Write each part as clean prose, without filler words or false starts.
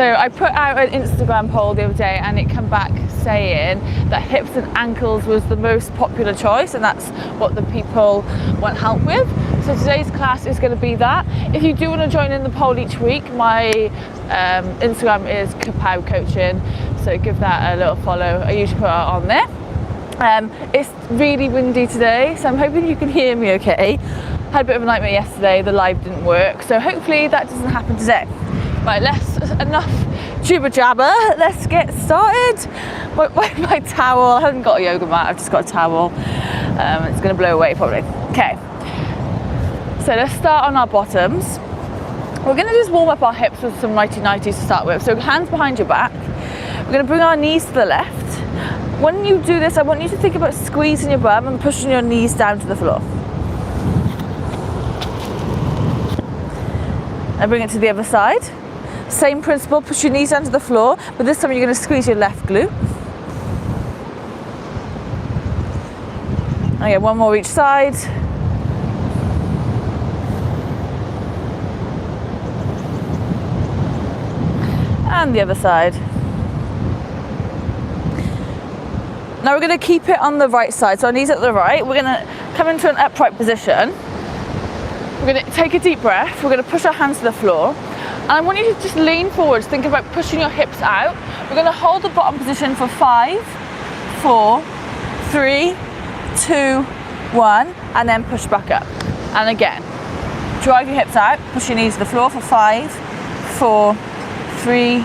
So I put out an Instagram poll the other day and it came back saying that hips and ankles was the most popular choice, and that's what the people want help with. So today's class is going to be that. If you do want to join in the poll each week, my Instagram is Kapow Coaching, so give that a little follow. I usually put it on there. It's really windy today, so I'm hoping you can hear me okay. Had a bit of a nightmare yesterday, the live didn't work, so hopefully that doesn't happen today. Right, enough jibber jabber, let's get started. My towel, I haven't got a yoga mat, I've just got a towel. It's gonna blow away probably. Okay, so let's start on our bottoms. We're gonna just warm up our hips with some righty-nighties to start with. So hands behind your back. We're gonna bring our knees to the left. When you do this, I want you to think about squeezing your bum and pushing your knees down to the floor. And bring it to the other side. Same principle, push your knees down to the floor, but this time you're going to squeeze your left glute. Okay, one more each side. And the other side. Now we're going to keep it on the right side, so our knees at the right. We're going to come into an upright position. We're going to take a deep breath. We're going to push our hands to the floor. And I want you to just lean forwards, think about pushing your hips out. We're going to hold the bottom position for 5, 4, 3, 2, 1, and then push back up. And again, drive your hips out, push your knees to the floor for 5, 4, 3,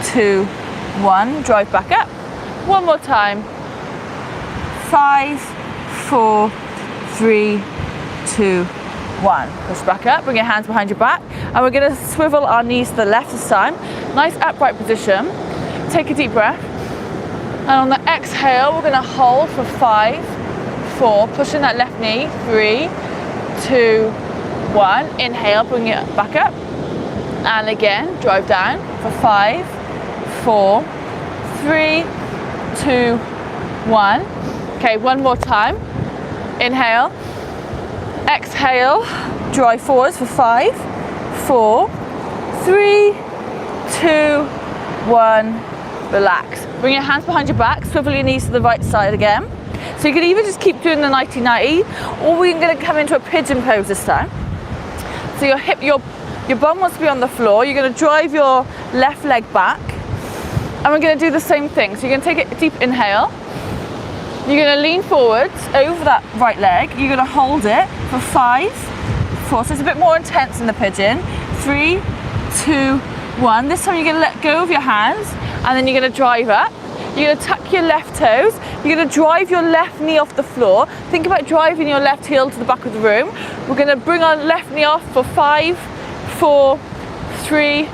2, 1, drive back up. One more time. 5, 4, 3, 2, 1. Push back up, bring your hands behind your back, and we're going to swivel our knees to the left this time. Nice upright position. Take a deep breath. And on the exhale, we're going to hold for 5, 4, pushing that left knee. 3, 2, 1. Inhale, bring it back up. And again, drive down for 5, 4, 3, 2, 1. Okay, one more time. Inhale. Exhale, drive forwards for 5, 4, 3, 2, 1, relax. Bring your hands behind your back, swivel your knees to the right side again. So you can either just keep doing the nighty-nighty, or we're going to come into a pigeon pose this time. So your bum wants to be on the floor, you're going to drive your left leg back, and we're going to do the same thing. So you're going to take a deep inhale. You're going to lean forwards over that right leg. You're going to hold it for 5, 4. So it's a bit more intense in the pigeon. 3, 2, 1. This time you're going to let go of your hands, and then you're going to drive up. You're going to tuck your left toes. You're going to drive your left knee off the floor. Think about driving your left heel to the back of the room. We're going to bring our left knee off for 5, 4, 3,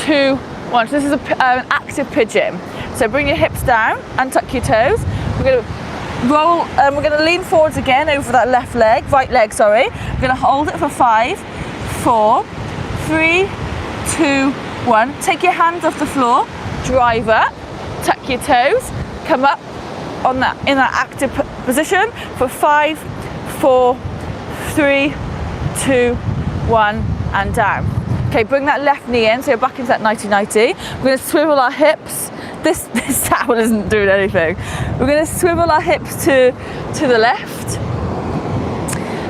2, 1. So this is an active pigeon. So bring your hips down and tuck your toes. We're going to roll, we're going to lean forwards again over that right leg, sorry. We're going to hold it for 5, 4, 3, 2, 1. Take your hands off the floor, drive up, tuck your toes, come up in that active position for 5, 4, 3, 2, 1, and down. Okay, bring that left knee in, so you're back into that nighty-nighty. We're going to swivel our hips. This towel isn't doing anything. We're going to swivel our hips to the left.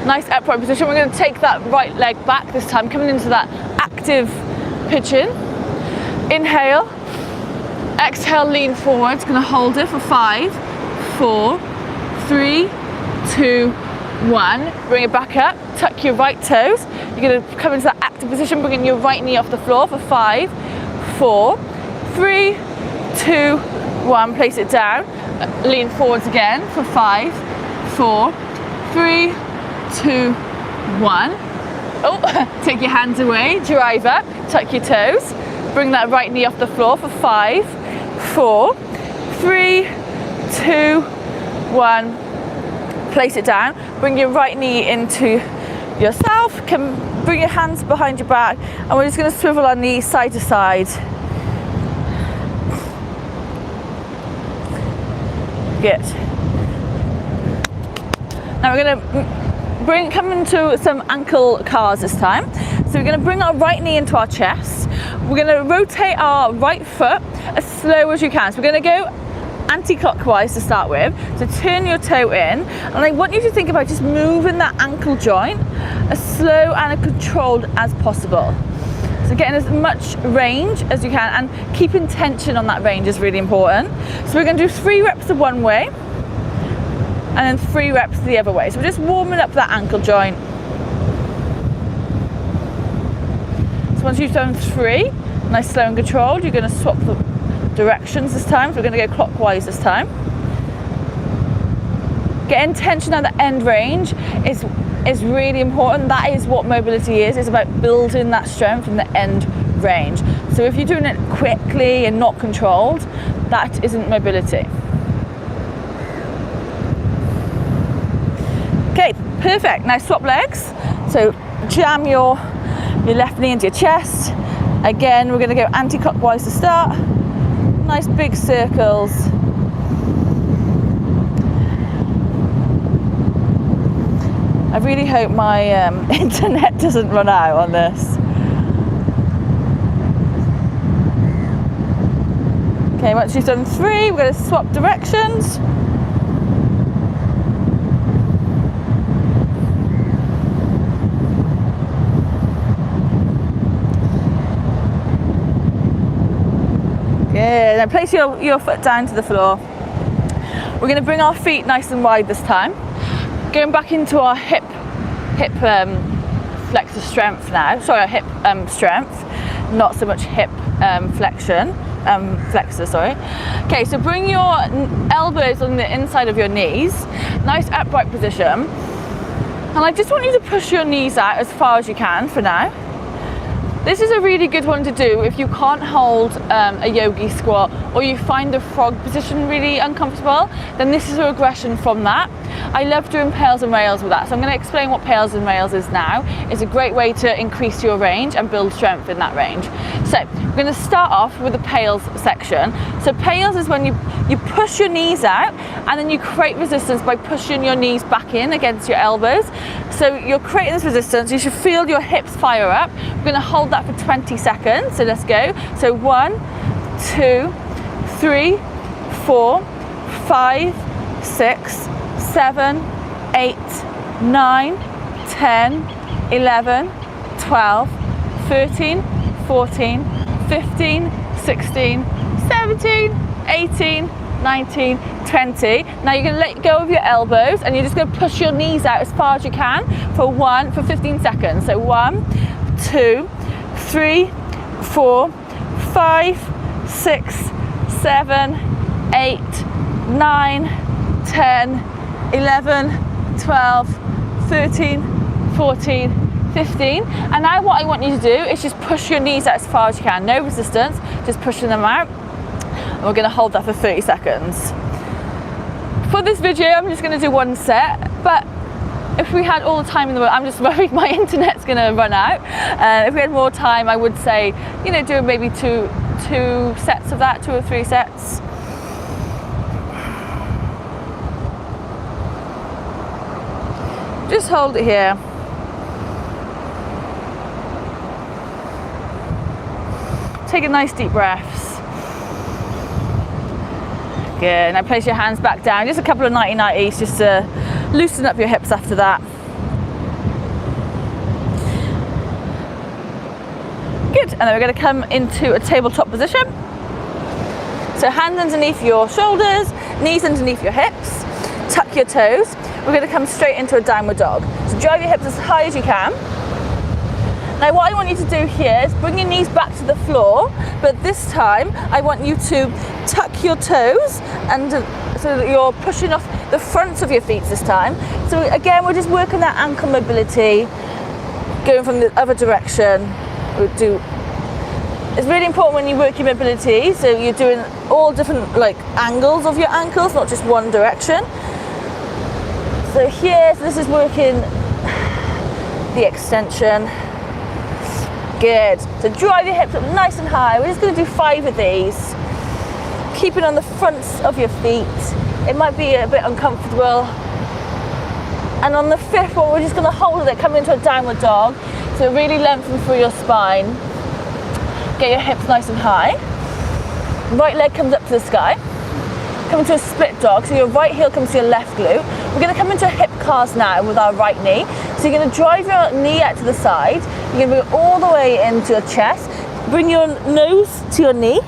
Nice upright position. We're going to take that right leg back this time, coming into that active pigeon. Inhale. Exhale, lean forwards. Going to hold it for 5, 4, 3, 2, 1. Bring it back up. Tuck your right toes. You're going to come into that active position, bringing your right knee off the floor for 5, 4, 3, 2, 1. Place it down. Lean forwards again for 5, 4, 3, 2, 1. Oh, take your hands away. Drive up. Tuck your toes. Bring that right knee off the floor for 5, 4, 3, 2, 1. Place it down. Bring your right knee into yourself. Bring your hands behind your back, and we're just going to swivel our knees side to side. Good. Now we're going to come into some ankle cars this time. So we're going to bring our right knee into our chest. we're going to rotate our right foot as slow as you can. So we're going to go anti-clockwise to start with. So turn your toe in, and I want you to think about just moving that ankle joint as slow and as controlled as possible. So getting as much range as you can, and keeping tension on that range is really important. So we're going to do 3 reps of one way and then 3 reps the other way. So we're just warming up that ankle joint. So once you've done 3, nice, slow and controlled, you're going to swap the directions this time. So we're going to go clockwise this time. Getting tension at the end range is really important. That is what mobility is. It's about building that strength in the end range. So if you're doing it quickly and not controlled, that isn't mobility. Okay, perfect. Now swap legs. So jam your left knee into your chest. Again, we're going to go anti-clockwise to start. Nice big circles. I really hope my internet doesn't run out on this. Okay, once you've done 3, we're going to swap directions. Good. Now place your foot down to the floor. We're going to bring our feet nice and wide this time. Going back into our hip flexor strength now. Sorry, our hip strength, not so much hip flexor, sorry. Okay, so bring your elbows on the inside of your knees, nice upright position. And I just want you to push your knees out as far as you can for now. This is a really good one to do if you can't hold a yogi squat, or you find the frog position really uncomfortable, then this is a regression from that. I love doing pails and rails with that, so I'm going to explain what pails and rails is now. It's a great way to increase your range and build strength in that range. So we're going to start off with the pails section. So pails is when you push your knees out and then you create resistance by pushing your knees back in against your elbows. So you're creating this resistance. You should feel your hips fire up. We're going to hold that for 20 seconds. So let's go. So 1, 2, 3, 4, 5, 6, 7, 8, 9, 10, 11, 12, 13, 14, 15, 16, 17, 18, 19, 20. Now you're going to let go of your elbows and you're just going to push your knees out as far as you can for 15 seconds. So 1, 2, 3, 4, 5, 6, 7, 8, 9, 10, 11, 12, 13, 14, 15. And now what I want you to do is just push your knees out as far as you can. No resistance, just pushing them out. And we're going to hold that for 30 seconds. For this video, I'm just going to do 1 set, but if we had all the time in the world, I'm just worried my internet's going to run out. If we had more time, I would say, you know, do maybe two sets of that, 2 or 3 sets. Just hold it here. Take a nice deep breaths. Good. Now place your hands back down. Just a couple of 90-90s just to loosen up your hips after that. Good. And then we're going to come into a tabletop position. So hands underneath your shoulders, knees underneath your hips. Tuck your toes. We're going to come straight into a downward dog. So drive your hips as high as you can. Now what I want you to do here is bring your knees back to the floor, but this time I want you to tuck your toes and so that you're pushing off the fronts of your feet this time. So again, we're just working that ankle mobility, going from the other direction. It's really important when you work your mobility, so you're doing all different angles of your ankles, not just one direction. So here, so this is working the extension. Good. So drive your hips up nice and high. We're just going to do 5 of these. Keeping on the fronts of your feet. It might be a bit uncomfortable. And on the 5th one, we're just going to hold it, come into a downward dog. So really lengthen through your spine. Get your hips nice and high. Right leg comes up to the sky. Come into a split dog, so your right heel comes to your left glute. We're going to come into a hip cast now with our right knee. So you're going to drive your knee out to the side. You're going to bring it all the way into your chest. Bring your nose to your knee,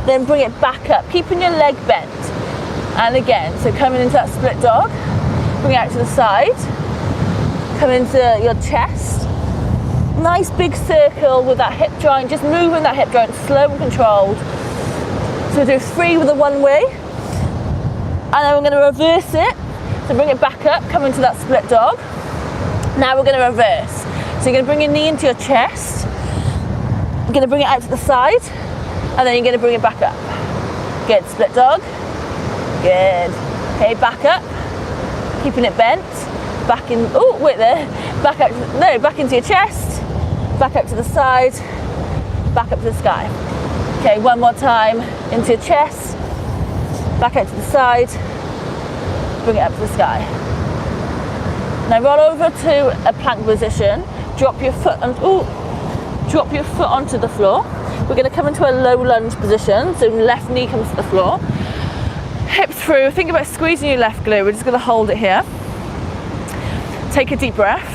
then bring it back up, keeping your leg bent. And again, so coming into that split dog, bring it out to the side, coming into your chest. Nice big circle with that hip joint, just moving that hip joint, slow and controlled. So we'll do 3 with the one way. And then we're going to reverse it. So bring it back up, come into that split dog. Now we're going to reverse. So you're going to bring your knee into your chest. You're going to bring it out to the side. And then you're going to bring it back up. Good, split dog. Good. Okay, back up. Keeping it bent. Back in, oh, wait there. Back up, no, back into your chest. Back up to the side. Back up to the sky. Okay, one more time. Into your chest. Back out to the side, bring it up to the sky. Now roll over to a plank position, drop your foot onto the floor. We're going to come into a low lunge position, so left knee comes to the floor. Hips through, think about squeezing your left glute, we're just going to hold it here. Take a deep breath.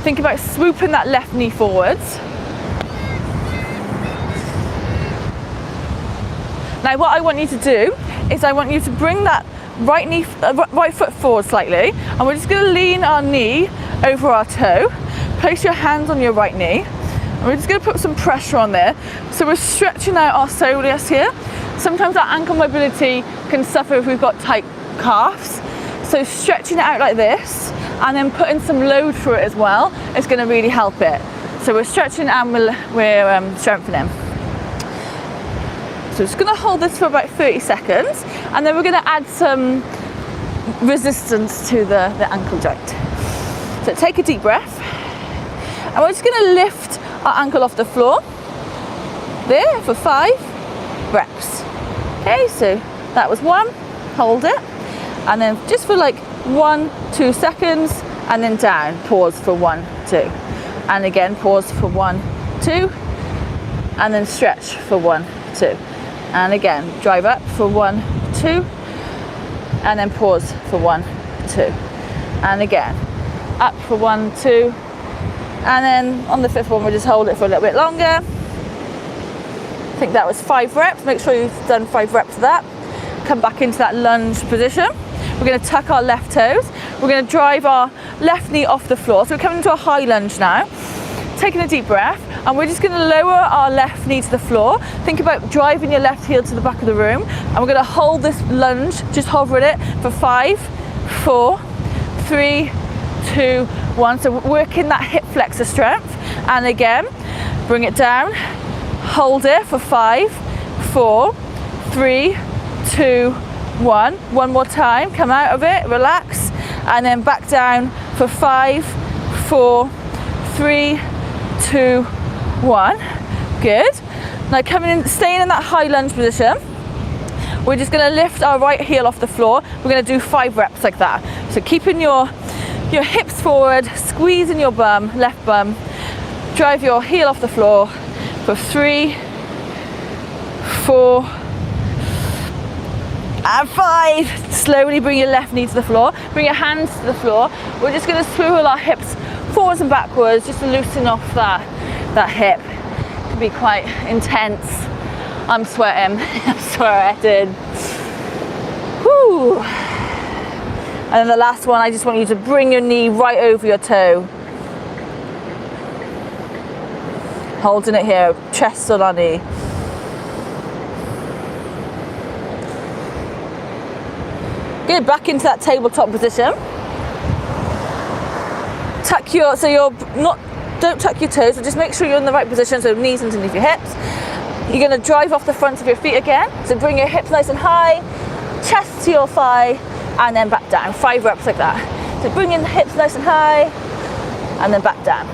Think about swooping that left knee forwards. Now what I want you to do is I want you to bring that right foot forward slightly, and we're just going to lean our knee over our toe. Place your hands on your right knee, and we're just going to put some pressure on there. So we're stretching out our soleus here. Sometimes our ankle mobility can suffer if we've got tight calves. So stretching it out like this, and then putting some load through it as well, is going to really help it. So we're stretching and we're strengthening. So just going to hold this for about 30 seconds, and then we're going to add some resistance to the ankle joint. So take a deep breath, and we're just going to lift our ankle off the floor there for 5 reps. Okay, so that was 1, hold it, and then just for like 1-2 seconds, and then down, pause for 1-2, and again pause for 1-2, and then stretch for 1-2. And again, drive up for 1-2, and then pause for 1-2, and again, up for 1-2, and then on the 5th one, we'll just hold it for a little bit longer. I think that was 5 reps. Make sure you've done 5 reps of that. Come back into that lunge position. We're going to tuck our left toes. We're going to drive our left knee off the floor. So we're coming into a high lunge now. Taking a deep breath, and we're just going to lower our left knee to the floor. Think about driving your left heel to the back of the room, and we're going to hold this lunge, just hovering it for 5, 4, 3, 2, 1. So working that hip flexor strength, and again, bring it down, hold it for 5, 4, 3, 2, 1. One more time, come out of it, relax, and then back down for 5, 4, 3, 2, 1. Good. Now coming in, staying in that high lunge position, we're just going to lift our right heel off the floor. We're going to do 5 reps like that. So keeping your hips forward, squeezing your bum, left bum, drive your heel off the floor for 3, 4, and 5. Slowly bring your left knee to the floor. Bring your hands to the floor. We're just going to swivel our hips forwards and backwards, just to loosen off that hip. It can be quite intense. I'm sweating. I'm sweating. Whew. And then the last one, I just want you to bring your knee right over your toe. Holding it here, chest on our knee. Good, back into that tabletop position. Don't tuck your toes, so just make sure you're in the right position, so knees underneath your hips. You're going to drive off the front of your feet again, so bring your hips nice and high, chest to your thigh, and then back down. 5 reps like that. So bring in the hips nice and high, and then back down.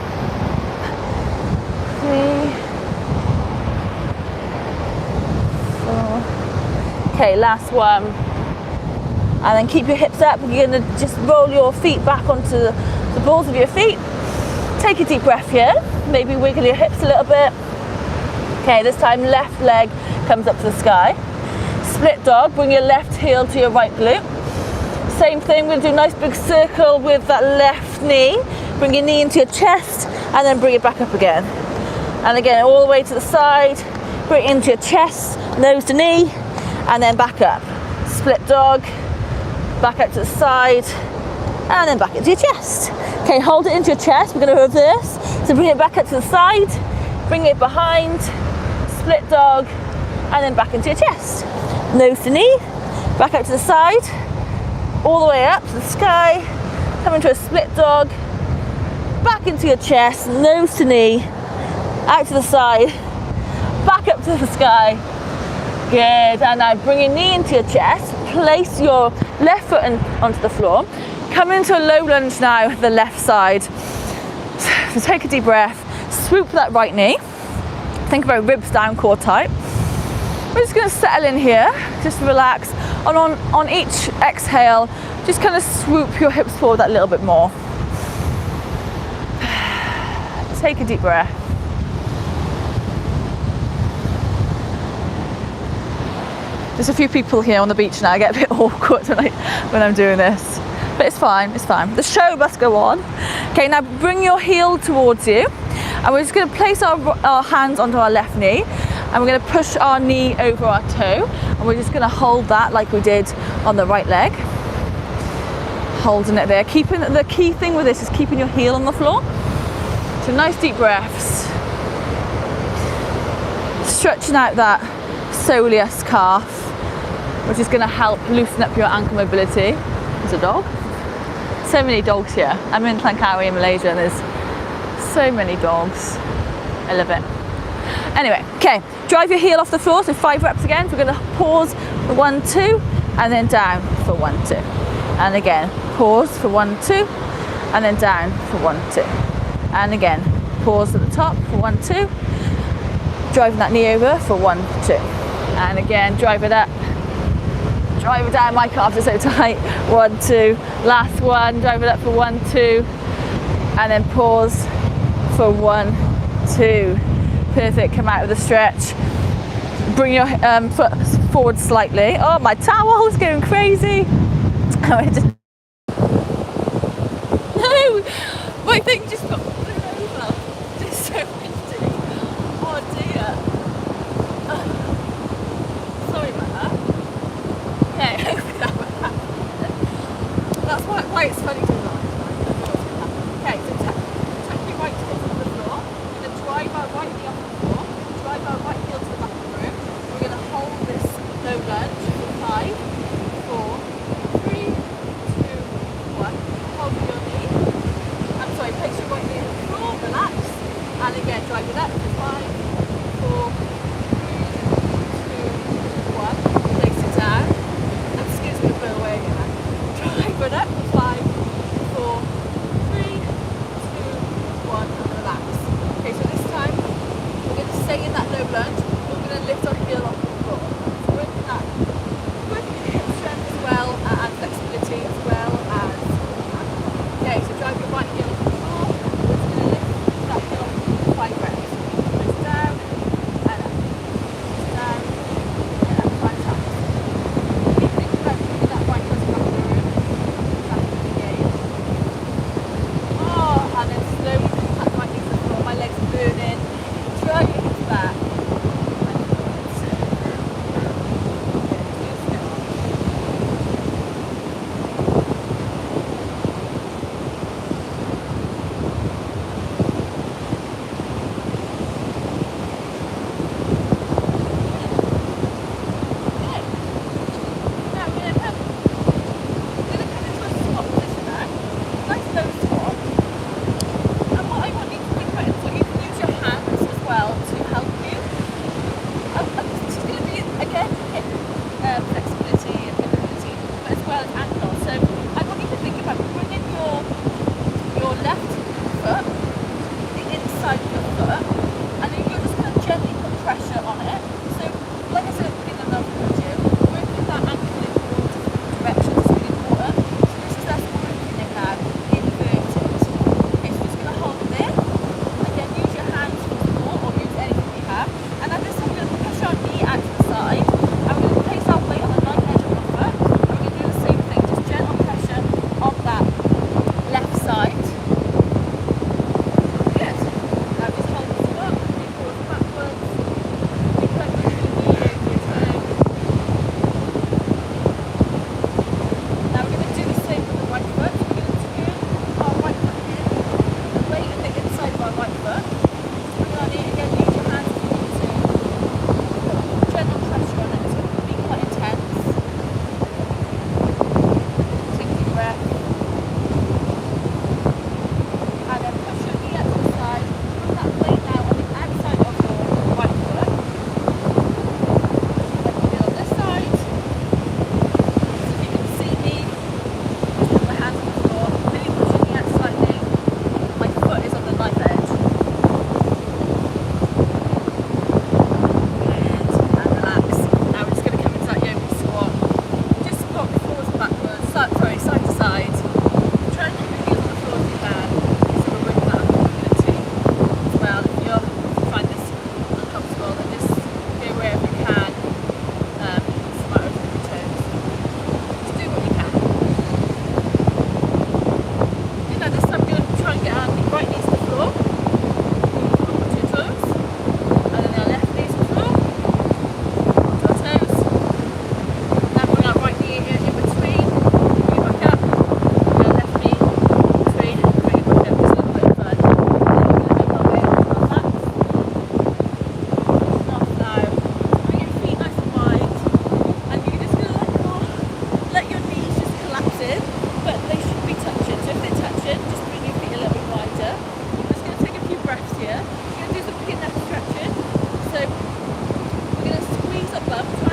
3, 4. Okay, last one. And then keep your hips up. You're going to just roll your feet back onto the balls of your feet. Take a deep breath here. maybe wiggle your hips a little bit. Okay, this time left leg comes up to the sky. Split dog, bring your left heel to your right glute. Same thing, we're going to do a nice big circle with that left knee. Bring your knee into your chest and then bring it back up again. And again, all the way to the side, bring it into your chest, nose to knee, and then back up. Split dog, back up to the side, and then back into your chest. Okay, hold it into your chest, we're going to reverse. So bring it back up to the side, bring it behind, split dog, and then back into your chest. Nose to knee, back up to the side, all the way up to the sky, come into a split dog, back into your chest, nose to knee, out to the side, back up to the sky. Good, and now bring your knee into your chest, place your left foot onto the floor, come into a low lunge now, the left side. So take a deep breath, swoop that right knee, think about ribs down, core tight. We're just going to settle in here, just relax, and on each exhale, just kind of swoop your hips forward that little bit more. Take a deep breath. There's a few people here on the beach now. I get a bit awkward when I'm doing this, but it's fine, it's fine. The show must go on. Okay, now bring your heel towards you, and we're just going to place our hands onto our left knee, and we're going to push our knee over our toe, and we're just going to hold that like we did on the right leg. Holding it there. The key thing with this is keeping your heel on the floor. So nice deep breaths. Stretching out that soleus calf, which is going to help loosen up your ankle mobility. There's a dog. So many dogs here. I'm in Langkawi in Malaysia, and there's so many dogs. I love it. Anyway, okay, drive your heel off the floor, so 5 reps again. So we're going to pause for 1, 2, and then down for 1, 2. And again, pause for 1, 2, and then down for 1, 2. And again, pause at the top for 1, 2. Driving that knee over for 1, 2. And again, drive it up. Drive it down, my calves are so tight. 1, 2. Last one, drive it up for 1, 2. And then pause for 1, 2. Perfect, come out with a stretch. Bring your foot forward slightly. Oh, my towel is going crazy. No, my thing just got blown over. It's so windy. Oh dear. Sorry about that. Okay, hopefully that won't happen. That's why it's funny to laugh. Okay, so tap your right heel to the floor. We're going to drive our right knee off the floor. Drive our right heel to the back of the room. We're going to hold this low lunge for 5, 4, 3, 2, 1. Hold your knee. I'm sorry, place your right knee on the floor, relax. And again, drive it up for 5, 4, 3, 2, 1. Place it down. And excuse me, blow away again. Drive it up for 5, 4, 3, 2, 1, and relax. Okay, so this time, we're going to stay in that low lunge. We're going to lift our heel off the floor. So working that. Working your hip strength as well, and flexibility as well as. Okay, so drive your right heel off the floor. We're just going to lift that heel off for 5 reps. It's down and up. It's down and up 5 times. Keep thinking about bringing that right foot back in the room. Back in the game. Oh, and then slowly tap right knee to the floor. My legs are burning. Drag your hips back. love